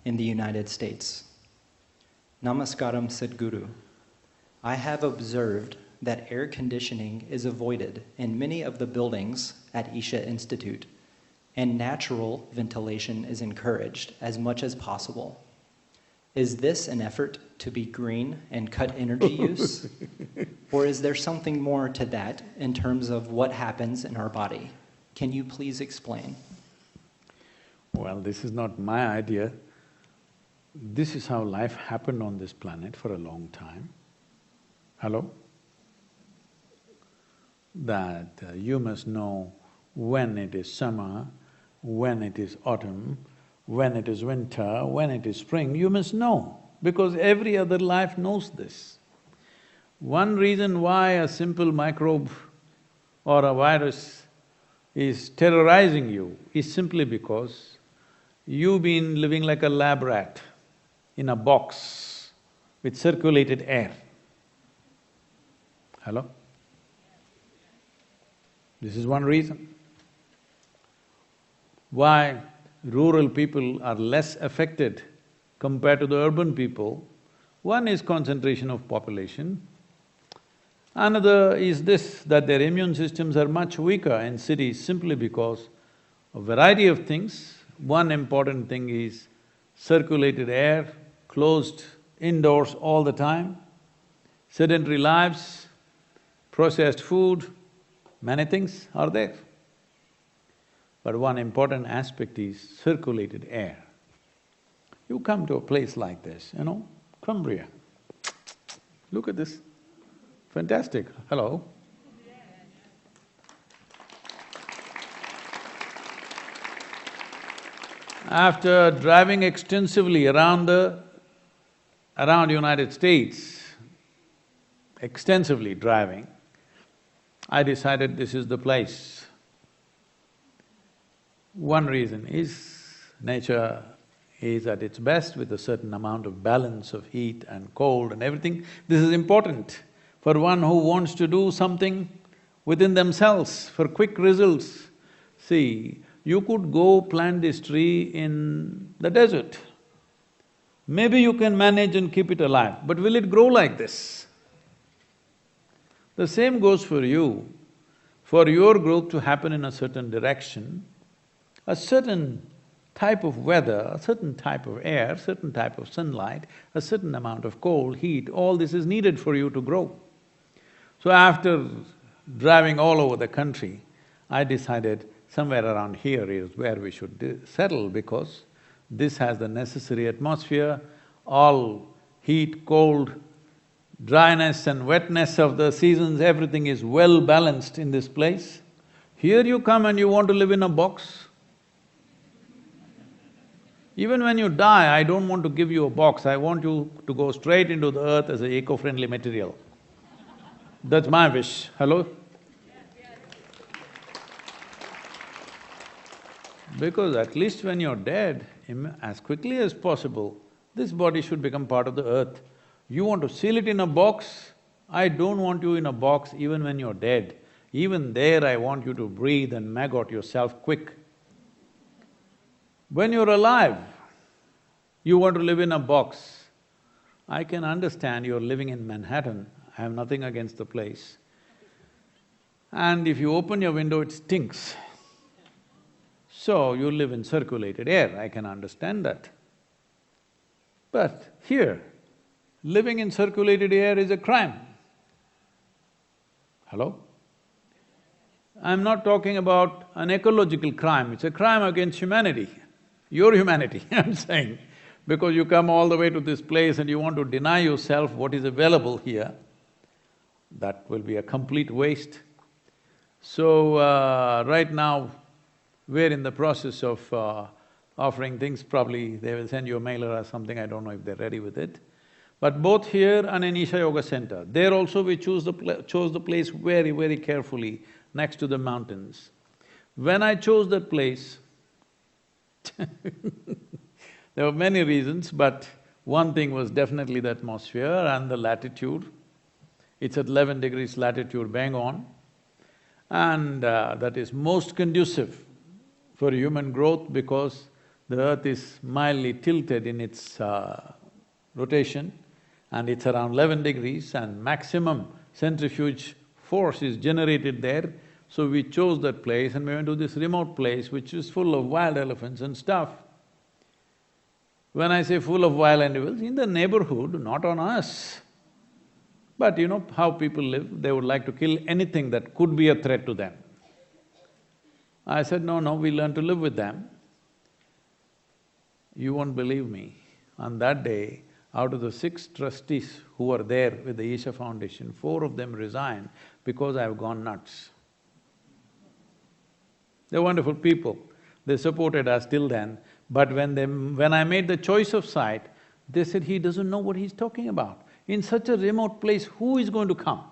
in the United States. Namaskaram Sadhguru. I have observed that air conditioning is avoided in many of the buildings at Isha Institute, and natural ventilation is encouraged as much as possible. Is this an effort to be green and cut energy use? Or is there something more to that in terms of what happens in our body? Can you please explain? Well, this is not my idea. This is how life happened on this planet for a long time. Hello? That you must know when it is summer, when it is autumn, when it is winter, when it is spring, you must know, because every other life knows this. One reason why a simple microbe or a virus is terrorizing you is simply because you've been living like a lab rat in a box with circulated air. Hello? This is one reason. Why rural people are less affected compared to the urban people. One is concentration of population. Another is this, that their immune systems are much weaker in cities simply because a variety of things. One important thing is circulated air, closed indoors all the time, sedentary lives, processed food, many things are there. But one important aspect is circulated air. You come to a place like this, Cumbria. Look at this, fantastic, hello. After driving extensively around United States, extensively driving, I decided this is the place. One reason is nature is at its best with a certain amount of balance of heat and cold and everything. This is important for one who wants to do something within themselves for quick results. See, you could go plant this tree in the desert. Maybe you can manage and keep it alive, but will it grow like this? The same goes for you. For your growth to happen in a certain direction, a certain type of weather, a certain type of air, certain type of sunlight, a certain amount of cold, heat, all this is needed for you to grow. So after driving all over the country, I decided somewhere around here is where we should settle because this has the necessary atmosphere, all heat, cold, dryness and wetness of the seasons, everything is well balanced in this place. Here you come and you want to live in a box. Even when you die, I don't want to give you a box, I want you to go straight into the earth as an eco-friendly material. That's my wish, hello? Because at least when you're dead, as quickly as possible, this body should become part of the earth. You want to seal it in a box? I don't want you in a box even when you're dead. Even there I want you to breathe and maggot yourself quick. When you're alive, you want to live in a box. I can understand you're living in Manhattan, I have nothing against the place. And if you open your window, it stinks. So you live in circulated air, I can understand that. But here, living in circulated air is a crime. Hello? I'm not talking about an ecological crime, it's a crime against humanity. Your humanity, I'm saying, because you come all the way to this place and you want to deny yourself what is available here, that will be a complete waste. So, right now, we're in the process of offering things, probably they will send you a mailer or something, I don't know if they're ready with it. But both here and in Isha Yoga Center, there also we chose the place very, very carefully next to the mountains. When I chose that place, there were many reasons, but one thing was definitely the atmosphere and the latitude. It's at 11 degrees latitude bang on, and that is most conducive for human growth because The earth is mildly tilted in its rotation and it's around 11 degrees and maximum centrifuge force is generated there. So we chose that place and we went to this remote place which is full of wild elephants and stuff. When I say full of wild animals, in the neighborhood, not on us. But you know how people live, they would like to kill anything that could be a threat to them. I said, no, we learn to live with them. You won't believe me, on that day, out of the 6 trustees who were there with the Isha Foundation, 4 of them resigned because I've gone nuts. They're wonderful people, they supported us till then, but when I made the choice of site, they said, he doesn't know what he's talking about. In such a remote place, who is going to come?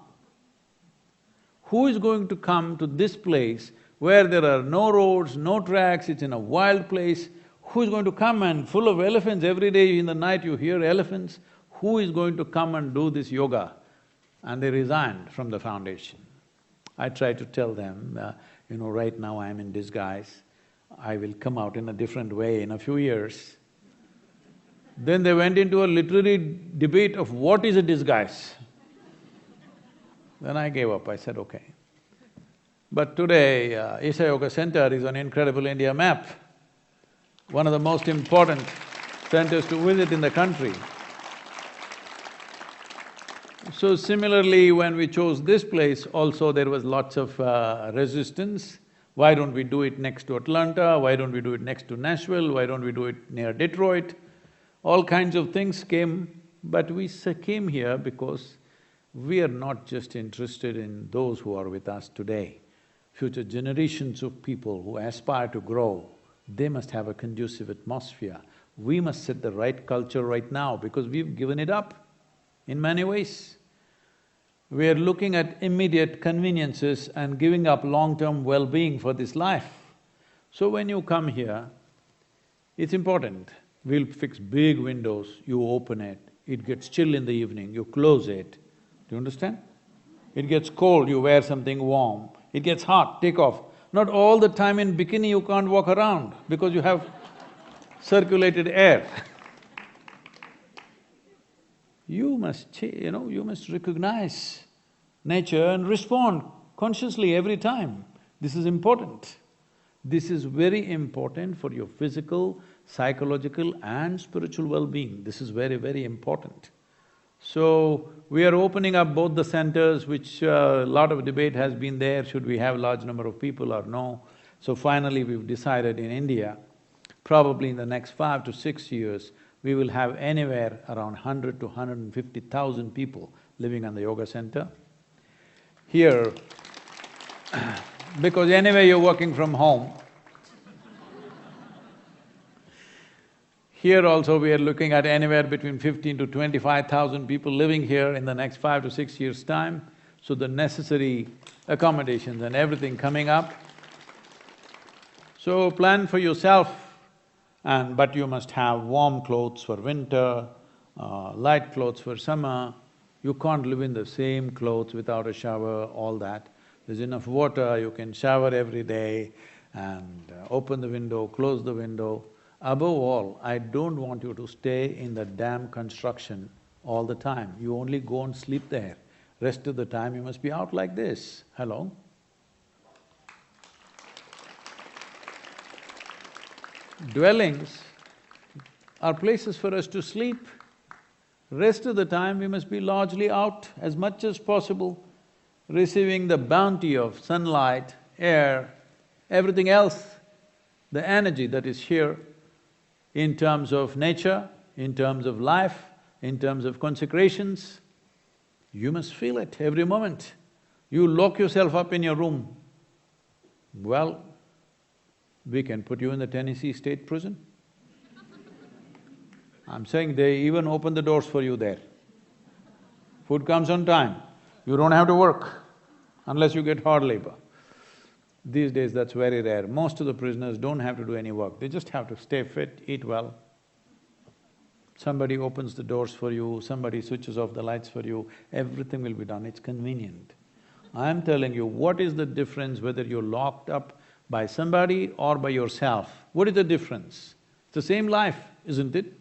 Who is going to come to this place where there are no roads, no tracks, it's in a wild place? Who is going to come and full of elephants, every day in the night you hear elephants? Who is going to come and do this yoga? And they resigned from the foundation. I tried to tell them, right now I'm in disguise, I will come out in a different way in a few years. Then they went into a literary debate of what is a disguise. Then I gave up, I said, okay. But today, Isha Yoga Center is on Incredible India map, one of the most important centers to visit in the country. So similarly, when we chose this place, also there was lots of resistance. Why don't we do it next to Atlanta? Why don't we do it next to Nashville? Why don't we do it near Detroit? All kinds of things came, but we came here because we are not just interested in those who are with us today. Future generations of people who aspire to grow, they must have a conducive atmosphere. We must set the right culture right now because we've given it up in many ways. We are looking at immediate conveniences and giving up long-term well-being for this life. So when you come here, it's important. We'll fix big windows, you open it gets chill in the evening, you close it. Do you understand? It gets cold, you wear something warm. It gets hot, take off. Not all the time in bikini you can't walk around because you have circulated air. You must you must recognize nature and respond consciously every time. This is important. This is very important for your physical, psychological and spiritual well-being. This is very, very important. So, we are opening up both the centers, which a lot of debate has been there, should we have large number of people or no. So finally we've decided in India, probably in the next 5 to 6 years, we will have anywhere around 100 to 150,000 people living on the yoga center. Here, because anyway you're working from home, here also we are looking at anywhere between 15 to 25,000 people living here in the next 5 to 6 years' time. So the necessary accommodations and everything coming up. So plan for yourself but you must have warm clothes for winter, light clothes for summer. You can't live in the same clothes without a shower, all that. There's enough water, you can shower every day and open the window, close the window. Above all, I don't want you to stay in the damn construction all the time. You only go and sleep there. Rest of the time you must be out like this. Hello? Dwellings are places for us to sleep. Rest of the time we must be largely out as much as possible, receiving the bounty of sunlight, air, everything else, the energy that is here in terms of nature, in terms of life, in terms of consecrations. You must feel it every moment. You lock yourself up in your room, well, we can put you in the Tennessee State Prison. I'm saying they even open the doors for you there. Food comes on time, you don't have to work unless you get hard labor. These days that's very rare. Most of the prisoners don't have to do any work, they just have to stay fit, eat well. Somebody opens the doors for you, somebody switches off the lights for you, everything will be done, it's convenient. I'm telling you, what is the difference whether you're locked up by somebody or by yourself? What is the difference? the same life, isn't it?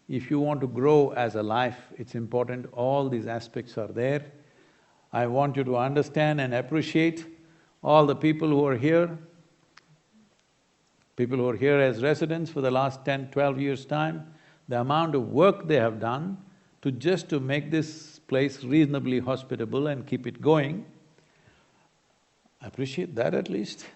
If you want to grow as a life, it's important all these aspects are there. I want you to understand and appreciate all the people who are here as residents for the last 10, 12 years' time, the amount of work they have done to make this place reasonably hospitable and keep it going. Appreciate that at least.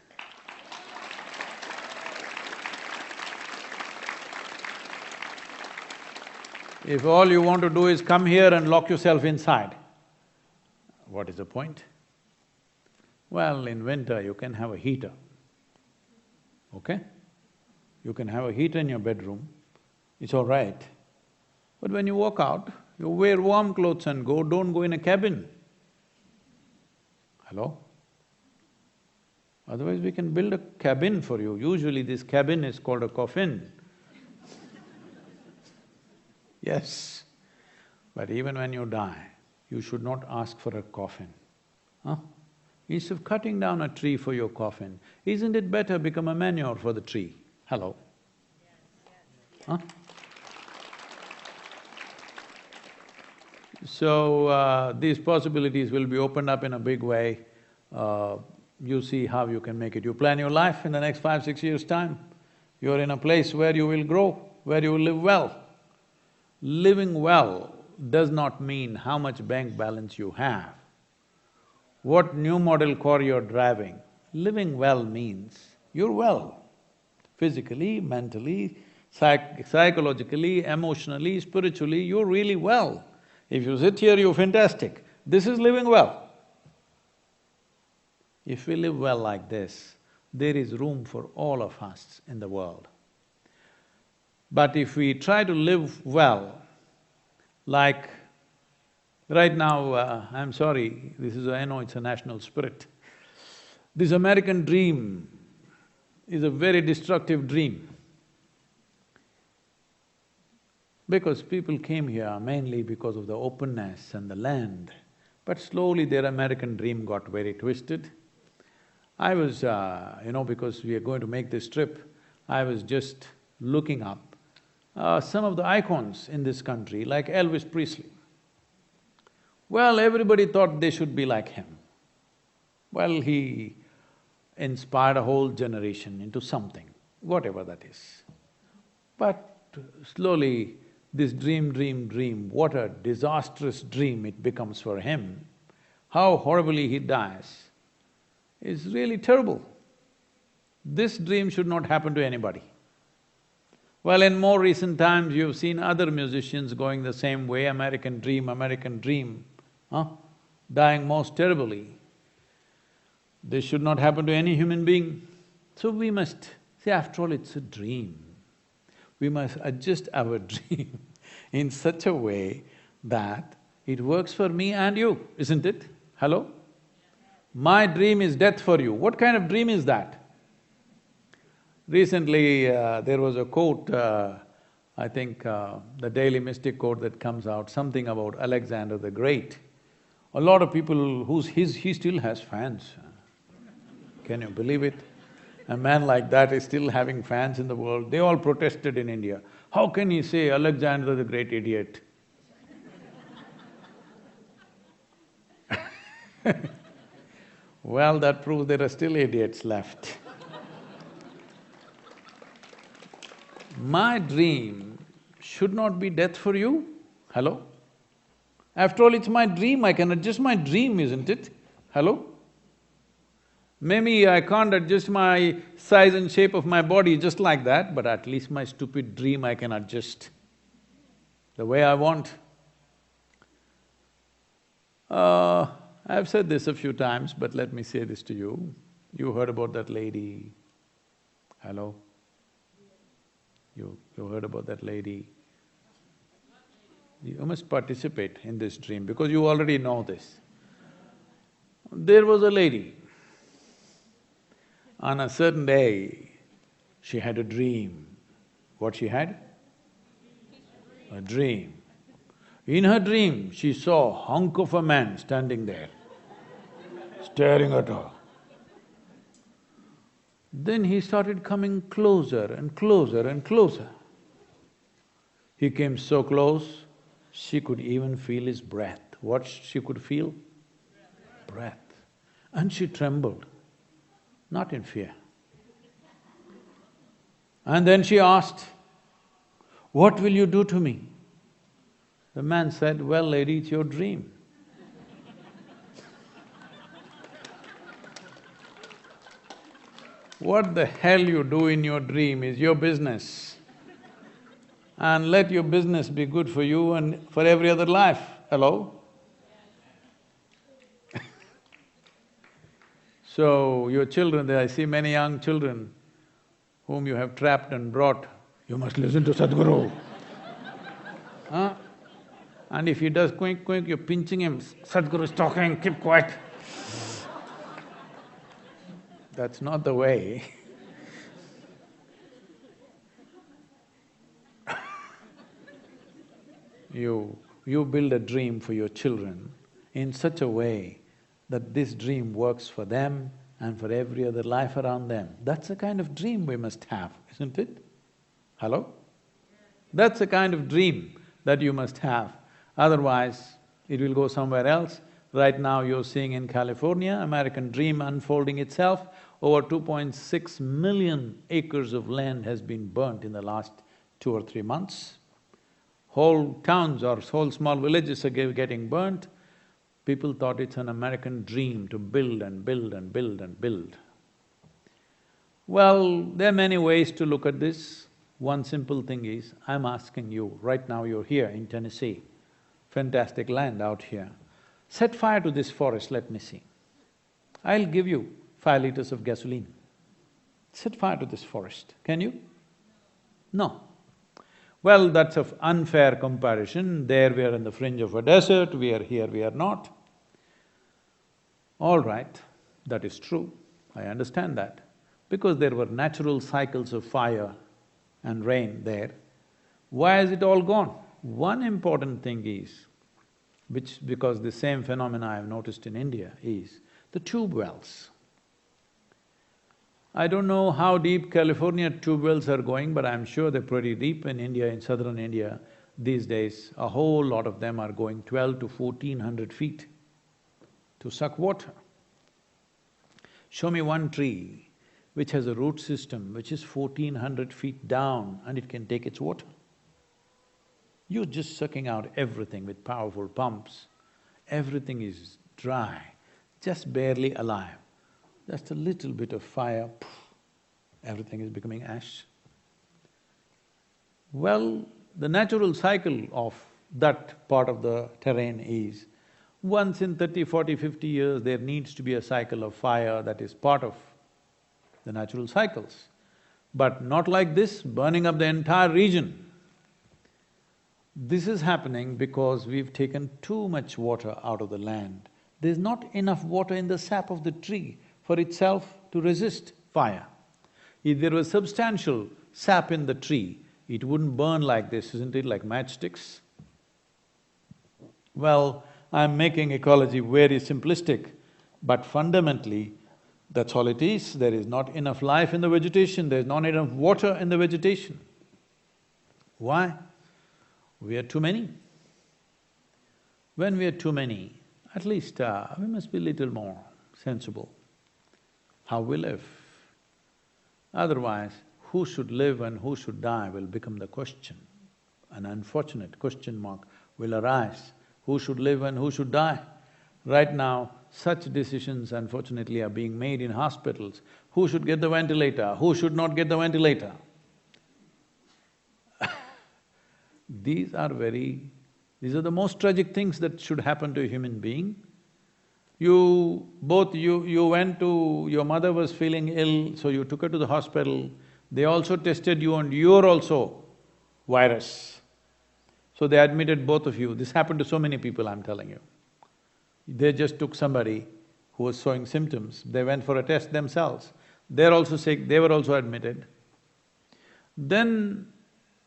If all you want to do is come here and lock yourself inside, what is the point? Well, in winter you can have a heater, okay? You can have a heater in your bedroom, it's all right. But when you walk out, you wear warm clothes and go, don't go in a cabin. Hello? Otherwise we can build a cabin for you. Usually this cabin is called a coffin. Yes, but even when you die, you should not ask for a coffin, huh? Instead of cutting down a tree for your coffin, isn't it better become a manure for the tree? Hello? Huh? So, these possibilities will be opened up in a big way. You see how you can make it. You plan your life in the next 5, 6 years' time. You're in a place where you will grow, where you will live well. Living well does not mean how much bank balance you have, what new model car you're driving. Living well means you're well, physically, mentally, psychologically, emotionally, spiritually, you're really well. If you sit here, you're fantastic. This is living well. If we live well like this, there is room for all of us in the world. But if we try to live well, like right now, I'm sorry, I know it's a national spirit. This American dream is a very destructive dream. Because people came here mainly because of the openness and the land, but slowly their American dream got very twisted. I was, because we are going to make this trip, I was just looking up some of the icons in this country, like Elvis Presley. Well, everybody thought they should be like him. Well, he inspired a whole generation into something, whatever that is. But slowly, this dream, what a disastrous dream it becomes for him, how horribly he dies, is really terrible. This dream should not happen to anybody. Well, in more recent times, you've seen other musicians going the same way, American dream, dying most terribly. This should not happen to any human being. So we must… see, after all, it's a dream. We must adjust our dream in such a way that it works for me and you, isn't it? Hello? My dream is death for you. What kind of dream is that? Recently, there was a quote, I think the Daily Mystic quote that comes out, something about Alexander the Great. A lot of people he still has fans. Can you believe it? A man like that is still having fans in the world. They all protested in India. How can he say Alexander the Great idiot? Well, that proves there are still idiots left. My dream should not be death for you. Hello? After all, it's my dream, I can adjust my dream, isn't it? Hello? Maybe I can't adjust my size and shape of my body just like that, but at least my stupid dream I can adjust the way I want. I've said this a few times, but let me say this to you. You heard about that lady, hello? You heard about that lady. You must participate in this dream because you already know this. There was a lady. On a certain day, she had a dream. What she had? A dream. In her dream, she saw a hunk of a man standing there, staring at her. Then he started coming closer and closer and closer. He came so close, she could even feel his breath. What she could feel? Breath. And she trembled, not in fear. And then she asked, "What will you do to me?" The man said, "Well, lady, it's your dream." What the hell you do in your dream is your business. And let your business be good for you and for every other life. Hello? So, your children, I see many young children whom you have trapped and brought, "You must listen to Sadhguru." Huh? And if he does quink, quink, you're pinching him, "Sadhguru is talking, keep quiet." That's not the way. You build a dream for your children in such a way that this dream works for them and for every other life around them. That's the kind of dream we must have, isn't it? Hello? That's the kind of dream that you must have, otherwise it will go somewhere else. Right now you're seeing in California, American dream unfolding itself. Over 2.6 million acres of land has been burnt in the last 2 or 3 months. Whole towns or whole small villages are getting burnt. People thought it's an American dream to build and build and build and build. Well, there are many ways to look at this. One simple thing is, I'm asking you, right now you're here in Tennessee, fantastic land out here. Set fire to this forest, let me see. I'll give you 5 liters of gasoline. Set fire to this forest, can you? No. Well, that's an unfair comparison. There we are in the fringe of a desert, we are here, we are not. All right, that is true, I understand that. Because there were natural cycles of fire and rain there, why is it all gone? One important thing is, because the same phenomena I've noticed in India is the tube wells. I don't know how deep California tube wells are going, but I'm sure they're pretty deep in India, in southern India. These days, a whole lot of them are going 12 to 1400 feet to suck water. Show me one tree which has a root system which is 1400 feet down and it can take its water. You're just sucking out everything with powerful pumps. Everything is dry, just barely alive. Just a little bit of fire, everything is becoming ash. Well, the natural cycle of that part of the terrain is, once in 30, 40, 50 years, there needs to be a cycle of fire that is part of the natural cycles. But not like this, burning up the entire region. This is happening because we've taken too much water out of the land. There's not enough water in the sap of the tree for itself to resist fire. If there was substantial sap in the tree, it wouldn't burn like this, isn't it, like matchsticks? Well, I'm making ecology very simplistic, but fundamentally, that's all it is. There is not enough life in the vegetation, there's not enough water in the vegetation. Why? We are too many. When we are too many, at least we must be a little more sensible how we live. Otherwise, who should live and who should die will become the question. An unfortunate question mark will arise, who should live and who should die. Right now, such decisions unfortunately are being made in hospitals. Who should get the ventilator, who should not get the ventilator? These are the most tragic things that should happen to a human being. You went to… your mother was feeling ill, so you took her to the hospital. They also tested you and you're also virus. So they admitted both of you. This happened to so many people, I'm telling you. They just took somebody who was showing symptoms, they went for a test themselves. They're also sick, they were also admitted. Then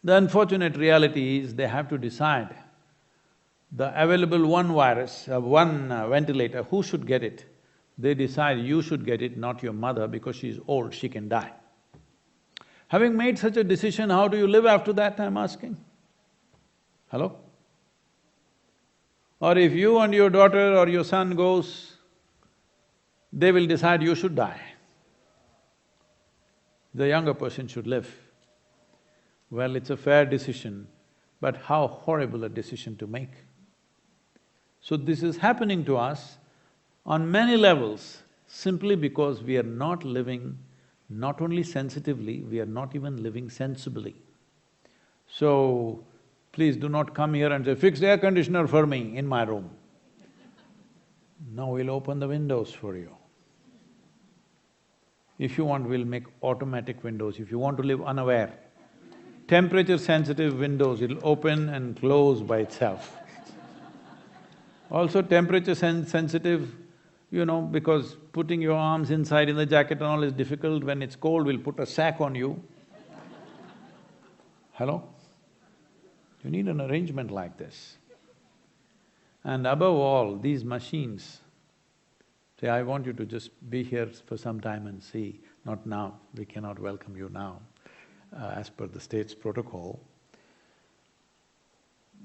the unfortunate reality is they have to decide the available one ventilator, who should get it? They decide you should get it, not your mother, because she's old, she can die. Having made such a decision, how do you live after that, I'm asking? Hello? Or if you and your daughter or your son goes, they will decide you should die. The younger person should live. Well, it's a fair decision, but how horrible a decision to make. So this is happening to us on many levels, simply because we are not living not only sensitively, we are not even living sensibly. So, please do not come here and say, fix the air conditioner for me in my room. Now we'll open the windows for you. If you want, we'll make automatic windows. If you want to live unaware, temperature-sensitive windows, it'll open and close by itself. Also temperature-sensitive, because putting your arms inside in the jacket and all is difficult. When it's cold, we'll put a sack on you. Hello? You need an arrangement like this. And above all, these machines, say, I want you to just be here for some time and see, not now, we cannot welcome you now, as per the state's protocol.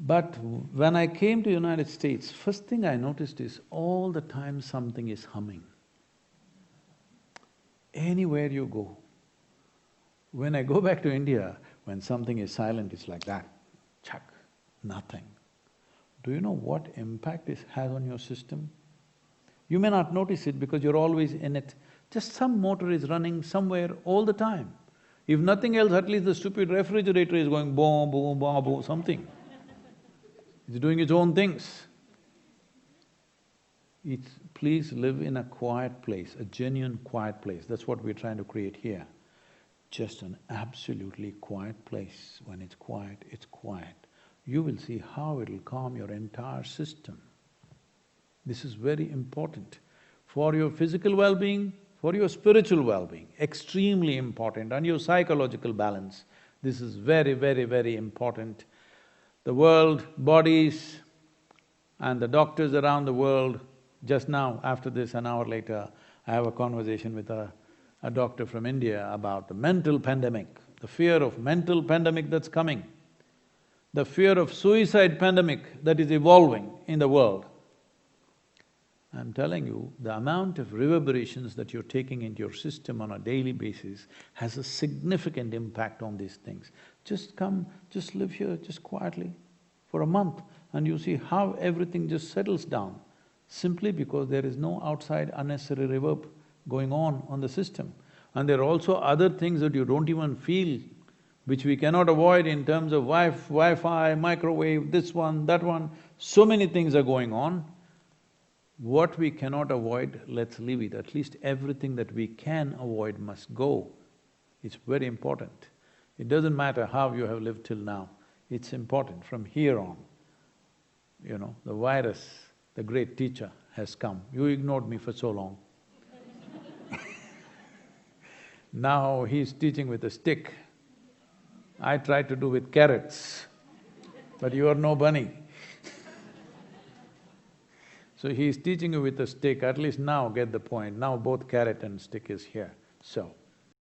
But when I came to United States, first thing I noticed is all the time something is humming. Anywhere you go. When I go back to India, when something is silent, it's like that, chuck, nothing. Do you know what impact it has on your system? You may not notice it because you're always in it. Just some motor is running somewhere all the time. If nothing else, at least the stupid refrigerator is going boom, boom, boom, boom, something. It's doing its own things. Please live in a quiet place, a genuine quiet place. That's what we're trying to create here. Just an absolutely quiet place. When it's quiet, it's quiet. You will see how it'll calm your entire system. This is very important for your physical well-being, for your spiritual well-being, extremely important, and your psychological balance. This is very, very, very important. The world, bodies and the doctors around the world, just now, after this, an hour later, I have a conversation with a doctor from India about the mental pandemic, the fear of mental pandemic that's coming, the fear of suicide pandemic that is evolving in the world. I'm telling you, the amount of reverberations that you're taking into your system on a daily basis has a significant impact on these things. Just come, just live here, just quietly for a month, and you see how everything just settles down, simply because there is no outside unnecessary reverb going on the system. And there are also other things that you don't even feel, which we cannot avoid in terms of Wi-Fi, microwave, this one, that one, so many things are going on. What we cannot avoid, let's leave it. At least everything that we can avoid must go. It's very important. It doesn't matter how you have lived till now, it's important from here on. The virus, the great teacher, has come. You ignored me for so long. Now he's teaching with a stick. I tried to do with carrots, but you are no bunny. So he's teaching you with a stick, at least now get the point. Now both carrot and stick is here. So,